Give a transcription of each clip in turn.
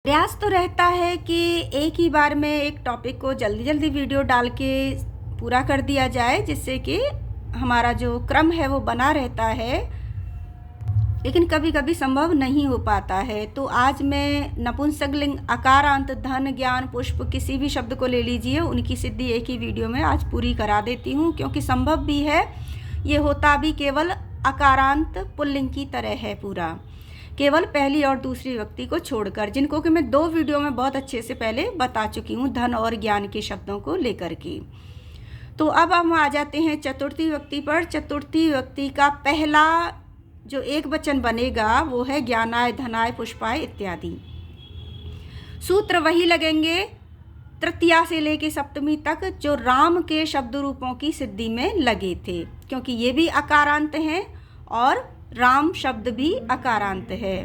प्रयास तो रहता है कि एक ही बार में एक टॉपिक को जल्दी जल्दी वीडियो डाल के पूरा कर दिया जाए, जिससे कि हमारा जो क्रम है वो बना रहता है, लेकिन कभी कभी संभव नहीं हो पाता है। तो आज मैं नपुंसकलिंग अकारांत धन ज्ञान पुष्प किसी भी शब्द को ले लीजिए, उनकी सिद्धि एक ही वीडियो में आज पूरी करा देती हूँ, क्योंकि संभव भी है। ये होता भी केवल अकारांत पुल्लिंग की तरह है पूरा, केवल पहली और दूसरी व्यक्ति को छोड़कर, जिनको कि मैं 2 वीडियो में बहुत अच्छे से पहले बता चुकी हूँ धन और ज्ञान के शब्दों को लेकर के। तो अब हम आ जाते हैं चतुर्थी व्यक्ति पर। चतुर्थी व्यक्ति का पहला जो एक वचन बनेगा वो है ज्ञानाय धनाय पुष्पाय इत्यादि। सूत्र वही लगेंगे तृतीया से लेके सप्तमी तक जो राम के शब्द रूपों की सिद्धि में लगे थे, क्योंकि ये भी अकारांत हैं और राम शब्द भी अकारांत है।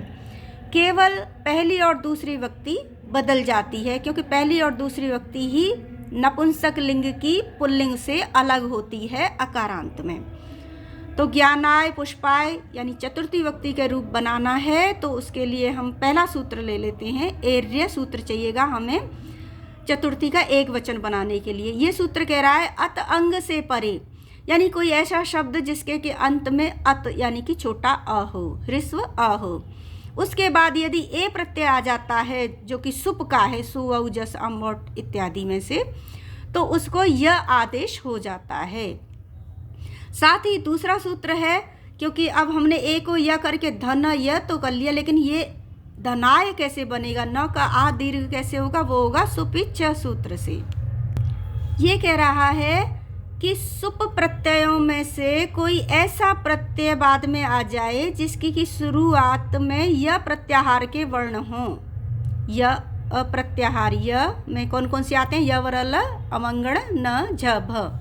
केवल पहली और दूसरी व्यक्ति बदल जाती है, क्योंकि पहली और दूसरी व्यक्ति ही नपुंसक लिंग की पुल्लिंग से अलग होती है अकारांत में। तो ज्ञानाय पुष्पाय यानी चतुर्थी व्यक्ति के रूप बनाना है, तो उसके लिए हम पहला सूत्र ले लेते हैं। एर्य सूत्र चाहिएगा हमें चतुर्थी का एक वचन बनाने के लिए। ये सूत्र कह रहा है अत अंग से परे, यानी कोई ऐसा शब्द जिसके के अंत में अत यानी कि छोटा अ हो, ह्रस्व अ हो। उसके बाद यदि ए प्रत्यय आ जाता है जो कि सुप का है, सु औ जस अम वट इत्यादि में से, तो उसको य आदेश हो जाता है। साथ ही दूसरा सूत्र है, क्योंकि अब हमने ए को य करके धन य तो कर लिया, लेकिन ये धनाय कैसे बनेगा, न का आ दीर्घ कैसे होगा, वो होगा सुपिच्छ सूत्र से। ये कह रहा है कि सुप प्रत्ययों में से कोई ऐसा प्रत्यय बाद में आ जाए जिसकी की शुरुआत में य प्रत्याहार के वर्ण हों। य अप्रत्याहार य में कौन कौन से आते हैं, य वरल अमंगण न झ भ।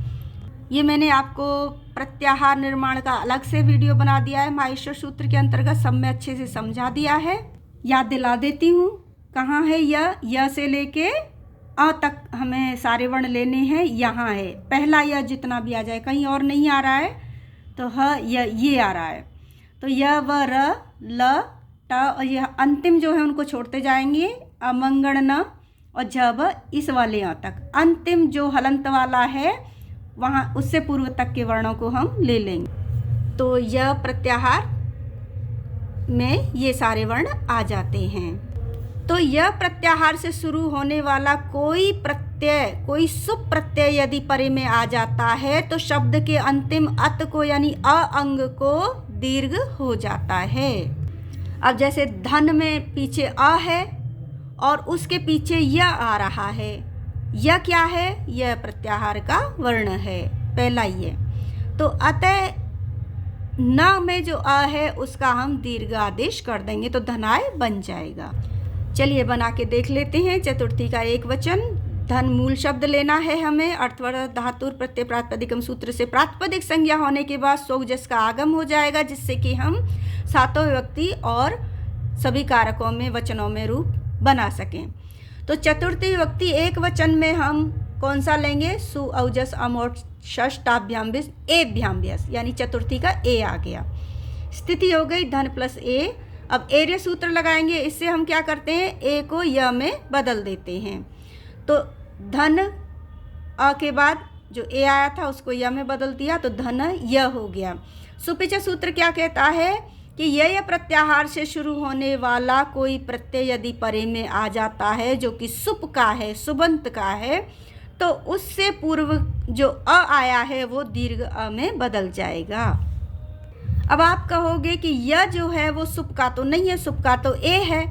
ये मैंने आपको प्रत्याहार निर्माण का अलग से वीडियो बना दिया है, माहेश्वर सूत्र के अंतर्गत सब में अच्छे से समझा दिया है। याद दिला देती हूँ कहाँ है य से लेके अ तक हमें सारे वर्ण लेने हैं। यहाँ है पहला य, जितना भी आ जाए, कहीं और नहीं आ रहा है, तो ह ये आ रहा है। तो य व र ल ट और यह अंतिम जो है उनको छोड़ते जाएंगे, अमंगण न और झ भ इस वाले यहाँ तक। अंतिम जो हलंत वाला है वहाँ उससे पूर्व तक के वर्णों को हम ले लेंगे। तो यह प्रत्याहार में ये सारे वर्ण आ जाते हैं। तो यह प्रत्याहार से शुरू होने वाला कोई प्रत्यय, कोई सुप प्रत्यय यदि परे में आ जाता है तो शब्द के अंतिम अत को यानी अ अंग को दीर्घ हो जाता है। अब जैसे धन में पीछे अ है और उसके पीछे य आ रहा है, यह क्या है, यह प्रत्याहार का वर्ण है, पहला ही है। तो अतः न में जो अ है उसका हम दीर्घ आदेश कर देंगे तो धनाय बन जाएगा। चलिए बना के देख लेते हैं चतुर्थी का एक वचन। धन मूल शब्द लेना है हमें, अर्थवत धातुर प्रत्यय प्रातिपदिकम सूत्र से प्रातिपदिक संज्ञा होने के बाद स्व जस का आगम हो जाएगा, जिससे कि हम सातों व्यक्ति और सभी कारकों में वचनों में रूप बना सकें। तो चतुर्थी व्यक्ति एक वचन में हम कौन सा लेंगे, सु औजस अमोट षष्टाभ्याम बिस एभ्याम व्यस, यानी चतुर्थी का ए आ गया। स्थिति हो गई धन प्लस ए। अब एर्य सूत्र लगाएंगे, इससे हम क्या करते हैं, ए को य में बदल देते हैं। तो धन अ के बाद जो ए आया था उसको य में बदल दिया तो धन य हो गया। सुपिच्छ सूत्र क्या कहता है कि य प्रत्याहार से शुरू होने वाला कोई प्रत्यय यदि परे में आ जाता है जो कि सुप का है, सुबंत का है, तो उससे पूर्व जो अ आया है वो दीर्घ अ में बदल जाएगा। अब आप कहोगे कि यह जो है वो सुप का तो नहीं है, सुप का तो ए है,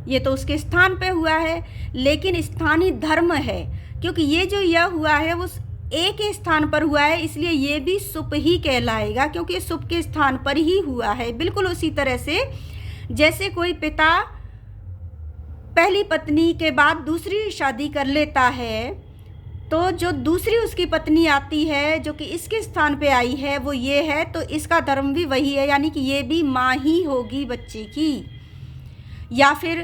ये तो उसके स्थान पे हुआ है, लेकिन स्थानीय धर्म है, क्योंकि ये जो यह हुआ है वो ए के स्थान पर हुआ है, इसलिए ये भी सुप ही कहलाएगा, क्योंकि सुप के स्थान पर ही हुआ है। बिल्कुल उसी तरह से जैसे कोई पिता पहली पत्नी के बाद दूसरी शादी कर लेता है, तो जो दूसरी उसकी पत्नी आती है जो कि इसके स्थान पे आई है वो ये है, तो इसका धर्म भी वही है, यानी कि ये भी माँ ही होगी बच्चे की। या फिर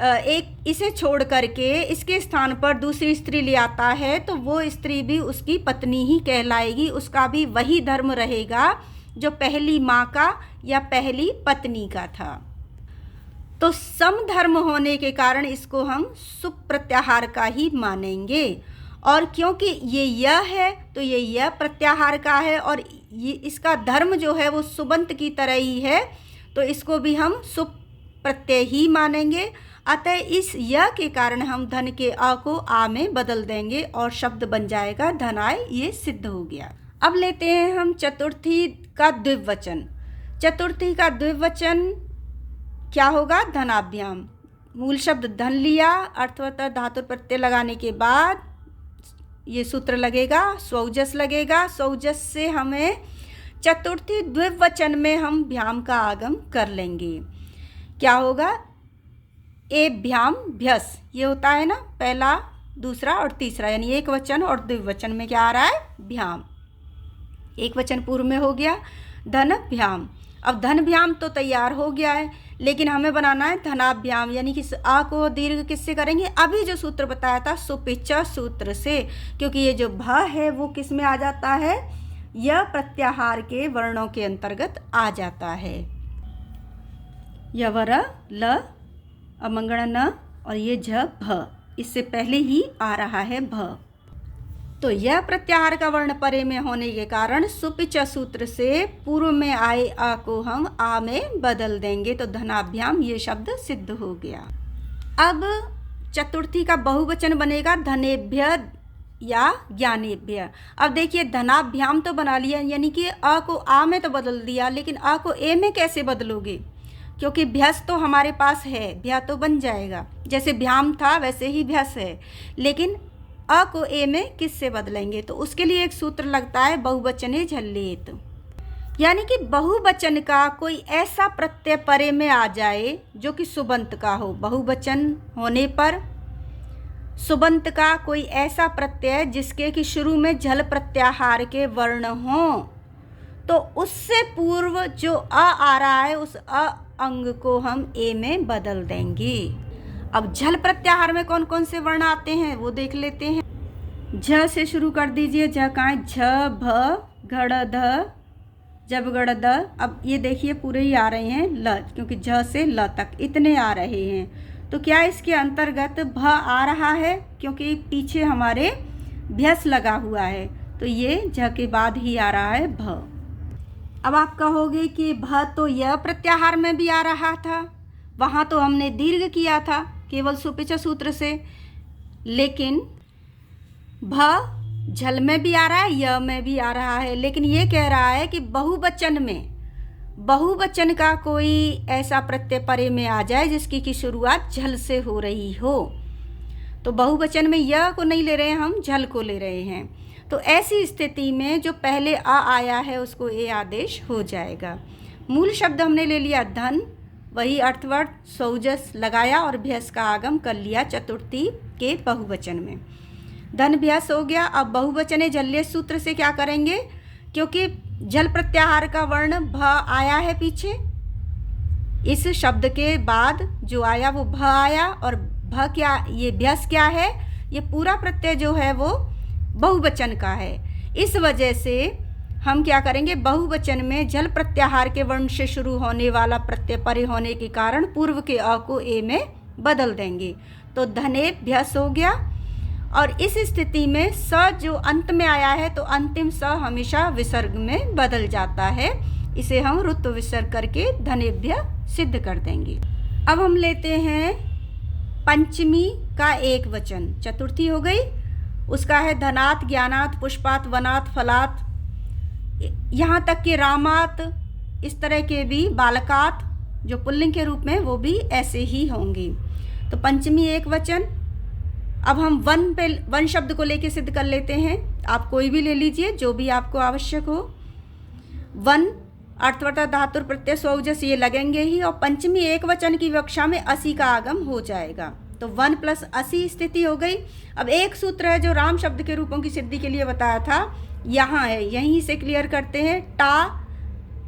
एक इसे छोड़ करके इसके स्थान पर दूसरी स्त्री ले आता है तो वो स्त्री भी उसकी पत्नी ही कहलाएगी, उसका भी वही धर्म रहेगा जो पहली माँ का या पहली पत्नी का था। तो समधर्म होने के कारण इसको हम सुप प्रत्याहार का ही मानेंगे। और क्योंकि ये य है तो ये य प्रत्याहार का है और ये इसका धर्म जो है वो सुबंत की तरह ही है, तो इसको भी हम सुप प्रत्यय ही मानेंगे। अतः इस य के कारण हम धन के अ को आ में बदल देंगे और शब्द बन जाएगा धनाय। ये सिद्ध हो गया। अब लेते हैं हम चतुर्थी का द्विवचन। चतुर्थी का द्विवचन क्या होगा? धनाभ्याम। मूल शब्द धन लिया, अर्थवत धातु प्रत्यय लगाने के बाद ये सूत्र लगेगा, स्वौजस लगेगा। स्वौजस से हमें चतुर्थी द्विवचन में हम भ्याम का आगम कर लेंगे। क्या होगा? एभ्याम भ्यस, ये होता है ना पहला, दूसरा और तीसरा, यानी एक वचन और द्विवचन में क्या आ रहा है? भ्याम। एक वचन पूर्व में हो गया धन भ्याम। अब धन भ्याम तो तैयार हो गया है, लेकिन हमें बनाना है धनाभ्याम, यानी कि आ को दीर्घ किससे करेंगे? अभी जो सूत्र बताया था सुपिच सूत्र से, क्योंकि ये जो भ है वो किस में आ जाता है? यह प्रत्याहार के वर्णों के अंतर्गत आ जाता है। यवर ल अमंगण न और ये झ भ, इससे पहले ही आ रहा है भ। तो यह प्रत्याहार का वर्ण परे में होने के कारण सुपिच सूत्र से पूर्व में आए आ को हम आ में बदल देंगे, तो धनाभ्याम ये शब्द सिद्ध हो गया। अब चतुर्थी का बहुवचन बनेगा धनेभ्य या ज्ञानेभ्य। अब देखिए धनाभ्याम तो बना लिया, यानी कि अ को आ में तो बदल दिया, लेकिन अ को ए में कैसे बदलोगे? क्योंकि भ्यस तो हमारे पास है, भ्या तो बन जाएगा। जैसे भ्याम था वैसे ही भ्यस है, लेकिन अ को ए में किससे बदलेंगे? तो उसके लिए एक सूत्र लगता है बहुवचने झल्लेत, यानी कि बहुवचन का कोई ऐसा प्रत्यय परे में आ जाए जो कि सुबंत का हो। बहुवचन होने पर सुबंत का कोई ऐसा प्रत्यय जिसके कि शुरू में झल प्रत्याहार के वर्ण हो, तो उससे पूर्व जो अ आ रहा है उस अ अंग को हम ए में बदल देंगे। अब झल प्रत्याहार में कौन कौन से वर्ण आते हैं वो देख लेते हैं। झ से शुरू कर दीजिए। झ कहाँ है? झ भ घड़ ध जब गड़ द। अब ये देखिए पूरे ही आ रहे हैं ल, क्योंकि झ से ल तक इतने आ रहे हैं। तो क्या इसके अंतर्गत भ आ रहा है? क्योंकि पीछे हमारे भ्यस लगा हुआ है, तो ये झ के बाद ही आ रहा है भ। अब आप कहोगे कि भ तो यह प्रत्याहार में भी आ रहा था, वहाँ तो हमने दीर्घ किया था केवल सुपिच सूत्र से, लेकिन भ झल में भी आ रहा है, य में भी आ रहा है, लेकिन ये कह रहा है कि बहुवचन में, बहुवचन का कोई ऐसा प्रत्यय परे में आ जाए जिसकी की शुरुआत झल से हो रही हो। तो बहुवचन में य को नहीं ले रहे हैं हम, झल को ले रहे हैं। तो ऐसी स्थिति में जो पहले आ आया है उसको ए आदेश हो जाएगा। मूल शब्द हमने ले लिया धन, वही अर्थवर्त सौजस लगाया और भ्यस का आगम कर लिया चतुर्थी के बहुवचन में। धन भ्यस हो गया। अब बहुवचने झल्ले सूत्र से क्या करेंगे? क्योंकि झल प्रत्याहार का वर्ण भ आया है पीछे, इस शब्द के बाद जो आया वो भ आया, और भ क्या, ये भ्यस क्या है? ये पूरा प्रत्यय जो है वो बहुवचन का है। इस वजह से हम क्या करेंगे? बहुवचन में झल प्रत्याहार के वर्ण से शुरू होने वाला प्रत्यय परे होने के कारण पूर्व के अ को ए में बदल देंगे, तो धने भ्यस हो गया। और इस स्थिति में स जो अंत में आया है तो अंतिम स हमेशा विसर्ग में बदल जाता है, इसे हम रुत्व विसर्ग करके धनेभ्य सिद्ध कर देंगे। अब हम लेते हैं पंचमी का एक वचन। चतुर्थी हो गई, उसका है धनात् ज्ञानात् पुष्पात् वनात् फलात्, यहाँ तक कि रामात, इस तरह के भी बालकात जो पुल्लिंग के रूप में वो भी ऐसे ही होंगे। तो पंचमी एक वचन। अब हम वन शब्द को लेके सिद्ध कर लेते हैं। आप कोई भी ले लीजिए जो भी आपको आवश्यक हो। वन अर्थवता धातुर प्रत्यय स्वौजस ये लगेंगे ही, और पंचमी एक वचन की विवक्षा में असी का आगम हो जाएगा, तो 1 + 80 स्थिति हो गई। अब एक सूत्र है जो राम शब्द के रूपों की सिद्धि के लिए बताया था, यहाँ है, यहीं से क्लियर करते हैं। टा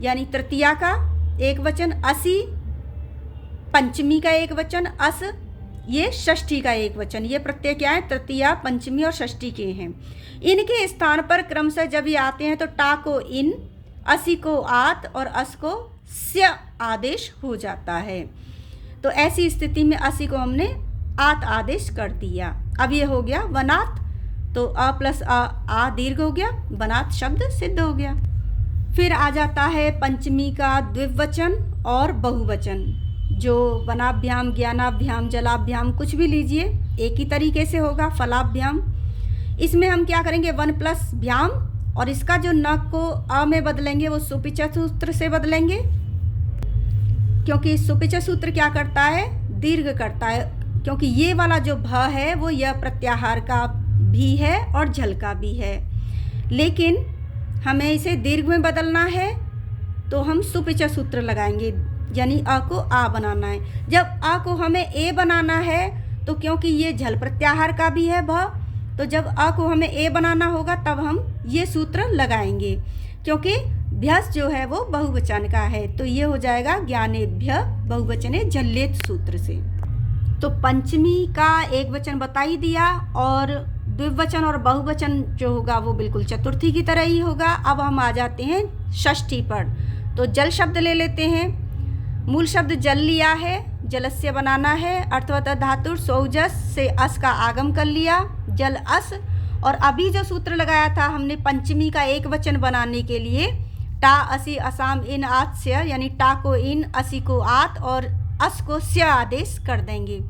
यानी तृतीया का एक वचन, असी पंचमी का एक वचन, अस ये षष्ठी का एक वचन। ये प्रत्यय क्या है? तृतीया, पंचमी और षष्ठी के हैं। इनके स्थान पर क्रमशः जब ये आते हैं तो टा को इन, असी को आत और अस को स्य आदेश हो जाता है। तो ऐसी स्थिति में असी को हमने आत आदेश कर दिया। अब ये हो गया वनात, तो अ प्लस आ दीर्घ हो गया, वनात शब्द सिद्ध हो गया। फिर आ जाता है पंचमी का द्विवचन और बहुवचन, जो वनाभ्याम, ज्ञानाभ्याम, जलाभ्याम कुछ भी लीजिए, एक ही तरीके से होगा, फलाभ्याम। इसमें हम क्या करेंगे, वन प्लस भ्याम, और इसका जो न को अ में बदलेंगे वो सुपिच सूत्र से बदलेंगे, क्योंकि सुपिच सूत्र क्या करता है, दीर्घ करता है, क्योंकि ये वाला जो भ है वो यह प्रत्याहार का भी है और झल का भी है, लेकिन हमें इसे दीर्घ में बदलना है तो हम सुपिच सूत्र लगाएंगे, यानी अ को आ बनाना है। जब अ को हमें ए बनाना है तो क्योंकि ये झल प्रत्याहार का भी है भ, तो जब अ को हमें ए बनाना होगा तब हम ये सूत्र लगाएंगे, क्योंकि भ्यस जो है वो बहुवचन का है, तो ये हो जाएगा ज्ञानेभ्य बहुवचने झल्लेत सूत्र से। तो पंचमी का एक वचन बता ही दिया, और द्विवचन और बहुवचन जो होगा वो बिल्कुल चतुर्थी की तरह ही होगा। अब हम आ जाते हैं षष्ठी पर। तो जल शब्द ले लेते हैं। मूल शब्द जल लिया है, जलस्य बनाना है, अर्थवत धातु सौजस से अस का आगम कर लिया, जल अस। और अभी जो सूत्र लगाया था हमने पंचमी का एक वचन बनाने के लिए, टा असी असाम इन आत स्य, यानी टा को इन, असी को आत और अस को स्य आदेश कर देंगे।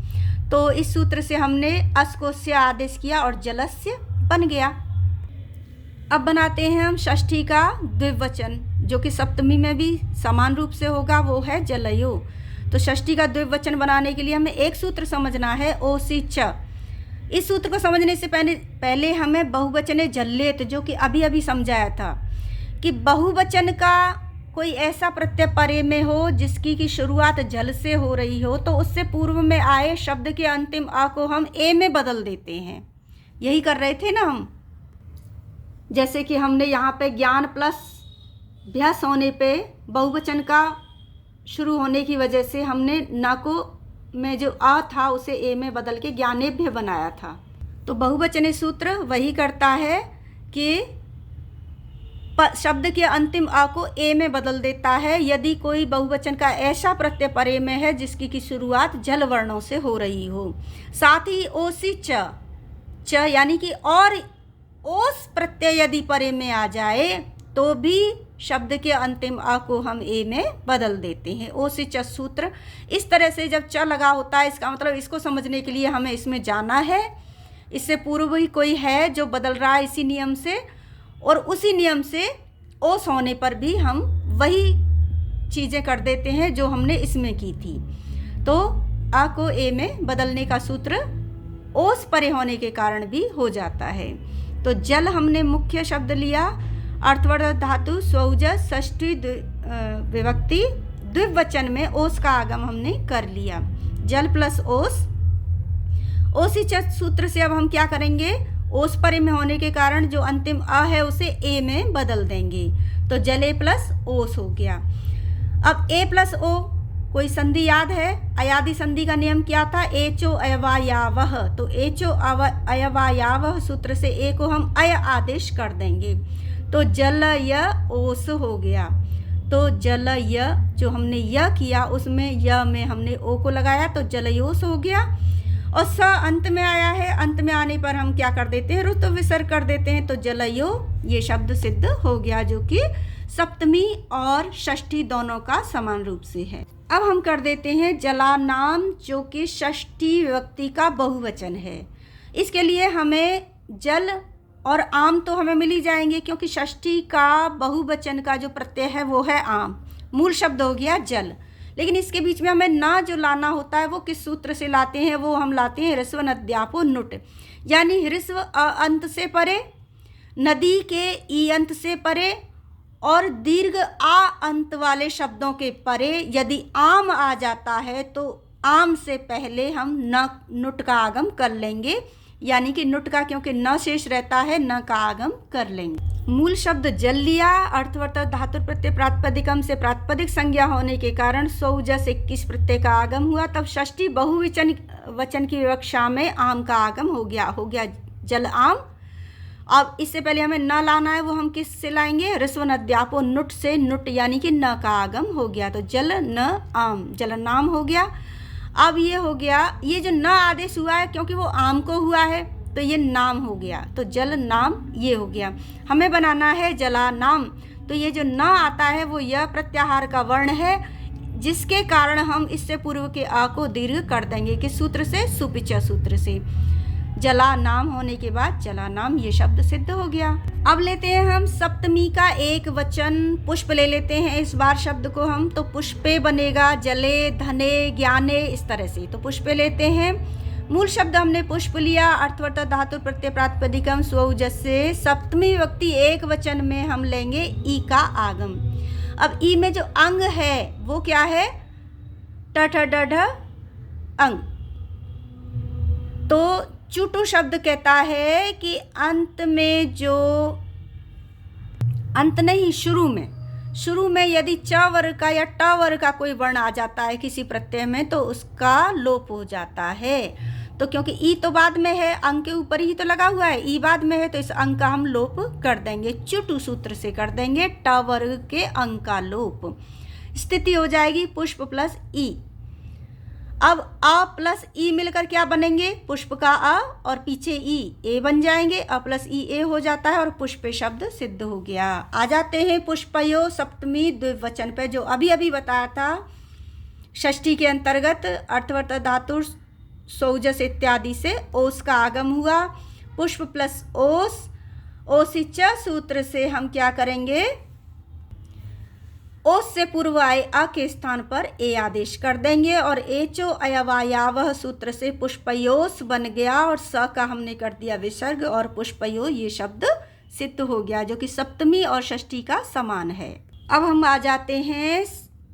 तो इस सूत्र से हमने अस को स्य आदेश किया और जलस्य बन गया। अब बनाते हैं हम षष्ठी का द्विवचन, जो कि सप्तमी में भी समान रूप से होगा, वो है जलयो। तो षष्ठी का द्विवचन बनाने के लिए हमें एक सूत्र समझना है, ओ सी च। इस सूत्र को समझने से पहले हमें बहुवचने झल्लेत, जो कि अभी अभी समझाया था कि बहुवचन का कोई ऐसा प्रत्यय परे में हो जिसकी की शुरुआत जल से हो रही हो, तो उससे पूर्व में आए शब्द के अंतिम आ को हम ए में बदल देते हैं। यही कर रहे थे ना हम, जैसे कि हमने यहाँ पे ज्ञान प्लस भ्यस होने पे बहुवचन का शुरू होने की वजह से हमने न को में जो आ था उसे ए में बदल के ज्ञानेभ्य बनाया था। तो बहुवचनी सूत्र वही करता है कि शब्द के अंतिम आ को ए में बदल देता है यदि कोई बहुवचन का ऐसा प्रत्यय परे में है जिसकी की शुरुआत जल वर्णों से हो रही हो। साथ ही ओसी च यानी कि और ओस प्रत्यय यदि परे में आ जाए तो भी शब्द के अंतिम आ को हम ए में बदल देते हैं। ओसी च सूत्र इस तरह से जब च लगा होता है, इसका मतलब इसको समझने के लिए हमें इसमें जाना है। इससे पूर्व ही कोई है जो बदल रहा है इसी नियम से, और उसी नियम से ओस होने पर भी हम वही चीज़ें कर देते हैं जो हमने इसमें की थी। तो आ को ए में बदलने का सूत्र ओस परे होने के कारण भी हो जाता है। तो जल हमने मुख्य शब्द लिया, अर्थवर्धक धातु स्वौजस षष्ठी विभक्ति द्विवचन में ओस का आगम हमने कर लिया, जल प्लस ओस। ओसी च सूत्र से अब हम क्या करेंगे, ओस परे में होने के कारण जो अंतिम अ है उसे ए में बदल देंगे, तो जले प्लस ओस हो गया। अब ए प्लस ओ कोई संधि याद है, अयादि संधि का नियम क्या था, एचो अयवायावह। तो एचो अयवायावह सूत्र से ए को हम अय आदेश कर देंगे, तो जल य ओस हो गया। तो जल य जो हमने य किया उसमें य में हमने ओ को लगाया तो जलयोस हो गया। और स अंत में आया है, अंत में आने पर हम क्या कर देते हैं, ऋतु विसर्ग कर देते हैं, तो जलयो ये शब्द सिद्ध हो गया, जो कि सप्तमी और षष्ठी दोनों का समान रूप से है। अब हम कर देते हैं जलानाम, जो कि षष्ठी विभक्ति का बहुवचन है। इसके लिए हमें जल और आम तो हमें मिल ही जाएंगे, क्योंकि षष्ठी का बहुवचन का जो प्रत्यय है वो है आम, मूल शब्द हो गया जल। लेकिन इसके बीच में हमें ना जो लाना होता है वो किस सूत्र से लाते हैं, वो हम लाते हैं ह्रस्व नद्यापो नुट, यानी ह्रस्व अ अंत से परे, नदी के ई अंत से परे और दीर्घ आ अंत वाले शब्दों के परे यदि आम आ जाता है तो आम से पहले हम न नुट का आगम कर लेंगे, यानी कि नुट का क्योंकि न शेष रहता है न का आगम कर लेंगे। मूल शब्द जल लिया, अर्थवर्तक धातु प्रत्यय प्रातिपदिकम से प्रातिपदिक संज्ञा होने के कारण सौजस 21 प्रत्यय का आगम हुआ, तब षष्ठी बहुवचन की विवक्षा में आम का आगम हो गया जल आम। अब इससे पहले हमें न लाना है, वो हम किस से लाएंगे, ह्रस्व नद्यापो नुट से, नुट यानी कि न का आगम हो गया, तो जल न आम जल नाम हो गया। अब ये हो गया, ये जो न आदेश हुआ है क्योंकि वो आम को हुआ है तो ये नाम हो गया, तो जल नाम ये हो गया। हमें बनाना है जला नाम, तो ये जो न आता है वो यह प्रत्याहार का वर्ण है, जिसके कारण हम इससे पूर्व के आ को दीर्घ कर देंगे। किस सूत्र से? सुपिच सूत्र से। जला नाम होने के बाद जला नाम ये शब्द सिद्ध हो गया। अब लेते हैं हम सप्तमी का एक वचन पुष्प ले लेते हैं इस बार शब्द को हम, तो पुष्पे बनेगा, जले, धने, ज्ञाने, इस तरह से। तो पुष्पे लेते हैं, मूल शब्द हमने पुष्प लिया, अर्थवर्थक धातु प्रत्यय प्रातिपदिकम स्वउजस से। सप्तमी विभक्ति एक वचन में हम लेंगे ई का आगम। अब ई में जो अंग है वो क्या है? ट ठ ड ढ अंग। तो चुटु शब्द कहता है कि अंत में जो, अंत नहीं, शुरू में यदि च वर्ग का या ट वर्ग का कोई वर्ण आ जाता है किसी प्रत्यय में तो उसका लोप हो जाता है। तो क्योंकि ई तो बाद में है, अंग के ऊपर ही तो लगा हुआ है, ई बाद में है, तो इस अंग का हम लोप कर देंगे, चुटु सूत्र से कर देंगे, ट वर्ग के अंग का लोप। स्थिति हो जाएगी पुष्प प्लस ई। अब आ प्लस ई मिलकर क्या बनेंगे? पुष्प का आ और पीछे ई, ए बन जाएंगे। अ प्लस ई ए हो जाता है और पुष्पे शब्द सिद्ध हो गया। आ जाते हैं पुष्पयो सप्तमी द्विवचन पे, जो अभी अभी बताया था षष्ठी के अंतर्गत अर्थवर्थक धातु सौजस इत्यादि से ओस का आगम हुआ। पुष्प प्लस ओस, ओसिच सूत्र से हम क्या करेंगे? ओस से पूर्व आए अ के स्थान पर ए आदेश कर देंगे और एचो अयवायावह सूत्र से पुष्पयोस बन गया और स का हमने कर दिया विसर्ग और पुष्पयो ये शब्द सिद्ध हो गया, जो कि सप्तमी और षष्ठी का समान है। अब हम आ जाते हैं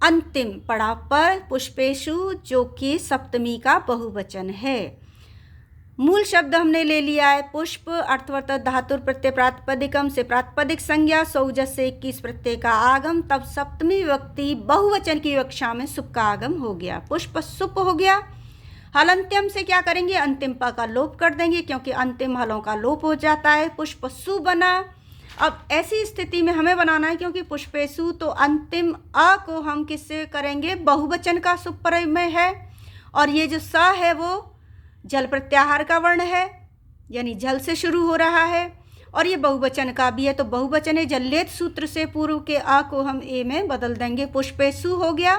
अंतिम पड़ाव पर, पुष्पेशु, जो कि सप्तमी का बहुवचन है। मूल शब्द हमने ले लिया है पुष्प, अर्थवर्थक धातु प्रत्यय प्रातिपदिकम से प्रातिपदिक संज्ञा, सौजस से 21 प्रत्यय का आगम। तब सप्तमी विभक्ति बहुवचन की विवक्षा में सुप का आगम हो गया, पुष्प सुप हो गया। हलंत्यम से क्या करेंगे? अंतिम प का लोप कर देंगे क्योंकि अंतिम हलों का लोप हो जाता है, पुष्प सु बना। अब ऐसी स्थिति में हमें बनाना है क्योंकि पुष्पेशु, तो अंतिम अ को हम किससे करेंगे? बहुवचन का सुप प्रत्यय है और ये जो स है वो जल प्रत्याहार का वर्ण है, यानी जल से शुरू हो रहा है और ये बहुवचन का भी है, तो बहुवचन है, जल्लेत सूत्र से पूर्व के आ को हम ए में बदल देंगे, पुष्पेशु हो गया।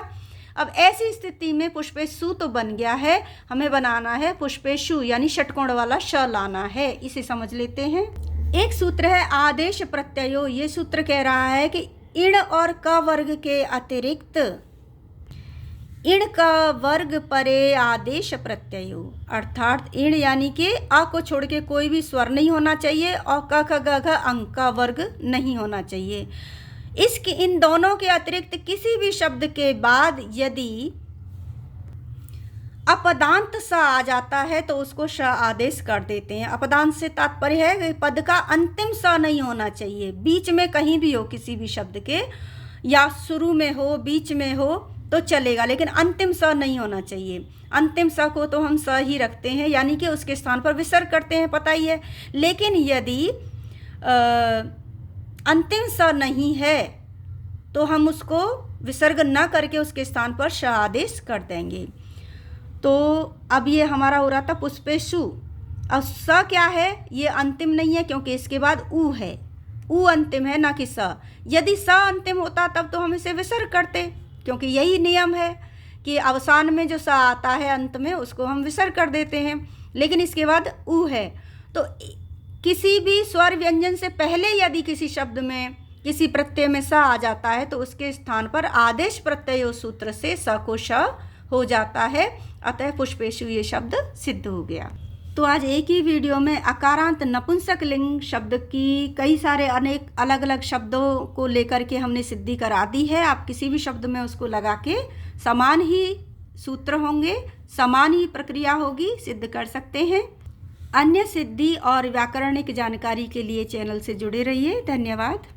अब ऐसी स्थिति में पुष्पेशु तो बन गया है, हमें बनाना है पुष्पेशु, यानी षटकोण वाला श लाना है, इसे समझ लेते हैं। एक सूत्र है आदेश प्रत्ययो, ये सूत्र कह रहा है कि इण और क वर्ग के अतिरिक्त इण का वर्ग परे आदेश प्रत्ययो, अर्थात इण यानी कि अ को छोड़ के कोई भी स्वर नहीं होना चाहिए और क ख ग घ अंग का वर्ग नहीं होना चाहिए। इसके इन दोनों के अतिरिक्त किसी भी शब्द के बाद यदि अपदांत स आ जाता है तो उसको श आदेश कर देते हैं। अपदांत से तात्पर्य है कि पद का अंतिम स नहीं होना चाहिए, बीच में कहीं भी हो किसी भी शब्द के, या शुरू में हो, बीच में हो तो चलेगा, लेकिन अंतिम स नहीं होना चाहिए। अंतिम स को तो हम स ही रखते हैं, यानी कि उसके स्थान पर विसर्ग करते हैं, पता ही है। लेकिन यदि अंतिम स नहीं है तो हम उसको विसर्ग न करके उसके स्थान पर श आदेश कर देंगे। तो अब ये हमारा हो रहा था पुष्पेशु। अब स क्या है? ये अंतिम नहीं है क्योंकि इसके बाद उ है, उ अंतिम है ना कि स। यदि स अंतिम होता तब तो हम इसे विसर्ग करते, क्योंकि यही नियम है कि अवसान में जो स आता है अंत में उसको हम विसर्ग कर देते हैं। लेकिन इसके बाद उ है, तो किसी भी स्वर व्यंजन से पहले यदि किसी शब्द में किसी प्रत्यय में स आ जाता है तो उसके स्थान पर आदेश प्रत्ययो सूत्र से स को श हो जाता है, अतः पुष्पेशु ये शब्द सिद्ध हो गया। तो आज एक ही वीडियो में अकारांत नपुंसक लिंग शब्द की कई सारे अनेक अलग अलग शब्दों को लेकर के हमने सिद्धि करा दी है। आप किसी भी शब्द में उसको लगा के समान ही सूत्र होंगे, समान ही प्रक्रिया होगी, सिद्ध कर सकते हैं। अन्य सिद्धि और व्याकरणिक जानकारी के लिए चैनल से जुड़े रहिए। धन्यवाद।